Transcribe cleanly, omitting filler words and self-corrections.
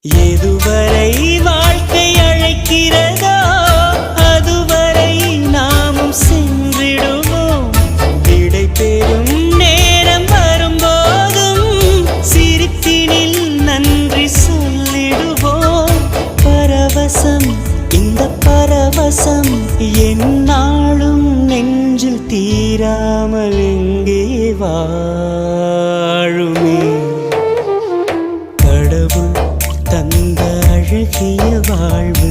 எதுவரை வாழ்க்கை அழைக்கிறதோ அதுவரை நாமும் சென்றிடுவோம். விடை பெறும் நேரம் வரும்போதும் சிரிப்பினில் நன்றி சொல்லிடுவோம். பரவசம், இந்த பரவசம் எந்நாளும் நெஞ்சில் தீராமல் எங்கே வாழுமே. கடவுள் தந்த அழகிய வாழ்வு